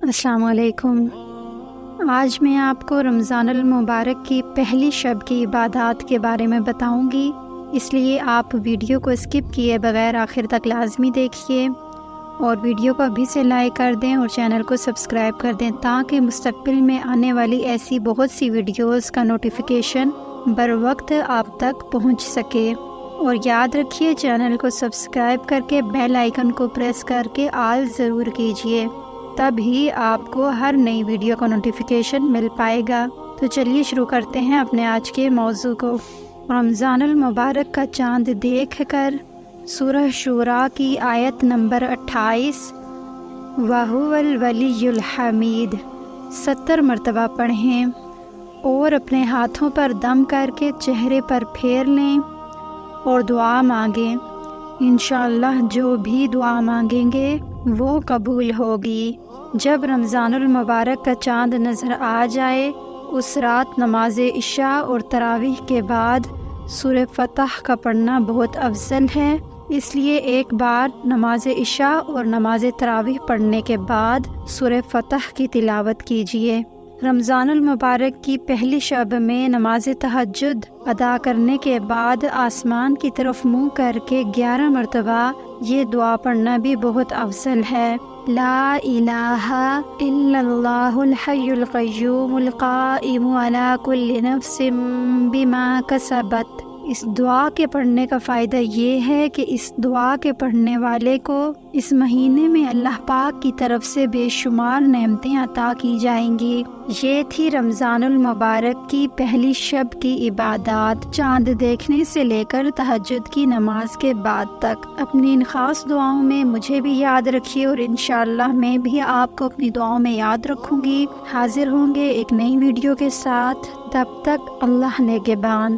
السلام علیکم۔ آج میں آپ کو رمضان المبارک کی پہلی شب کی عبادات کے بارے میں بتاؤں گی، اس لیے آپ ویڈیو کو اسکپ کیے بغیر آخر تک لازمی دیکھیے اور ویڈیو کو ابھی سے لائک کر دیں اور چینل کو سبسکرائب کر دیں تاکہ مستقبل میں آنے والی ایسی بہت سی ویڈیوز کا نوٹیفیکیشن بر وقت آپ تک پہنچ سکے۔ اور یاد رکھیے چینل کو سبسکرائب کر کے بیل آئیکن کو پریس کر کے آل ضرور کیجیے، تب ہی آپ کو ہر نئی ویڈیو کا نوٹیفیکیشن مل پائے گا۔ تو چلیے شروع کرتے ہیں اپنے آج کے موضوع کو۔ رمضان المبارک کا چاند دیکھ کر سورہ شورا کی آیت نمبر 28 وَهُوَ الْوَلِيُّ الْحَمِيدُ 70 مرتبہ پڑھیں اور اپنے ہاتھوں پر دم کر کے چہرے پر پھیر لیں اور دعا مانگیں۔ انشاءاللہ جو بھی دعا مانگیں گے وہ قبول ہوگی۔ جب رمضان المبارک کا چاند نظر آ جائے اس رات نماز عشاء اور تراویح کے بعد سورہ فتح کا پڑھنا بہت افضل ہے، اس لیے ایک بار نماز عشاء اور نماز تراویح پڑھنے کے بعد سورہ فتح کی تلاوت کیجیے۔ رمضان المبارک کی پہلی شب میں نماز تہجد ادا کرنے کے بعد آسمان کی طرف منہ کر کے 11 مرتبہ یہ دعا پڑھنا بھی بہت افضل ہے۔ لا الہ الا اللہ الحی القیوم القائم علی کل نفس بما کسبت۔ اس دعا کے پڑھنے کا فائدہ یہ ہے کہ اس دعا کے پڑھنے والے کو اس مہینے میں اللہ پاک کی طرف سے بے شمار نعمتیں عطا کی جائیں گی۔ یہ تھی رمضان المبارک کی پہلی شب کی عبادات، چاند دیکھنے سے لے کر تہجد کی نماز کے بعد تک۔ اپنی ان خاص دعاؤں میں مجھے بھی یاد رکھیے اور انشاءاللہ میں بھی آپ کو اپنی دعاؤں میں یاد رکھوں گی۔ حاضر ہوں گے ایک نئی ویڈیو کے ساتھ، تب تک اللہ نگہبان۔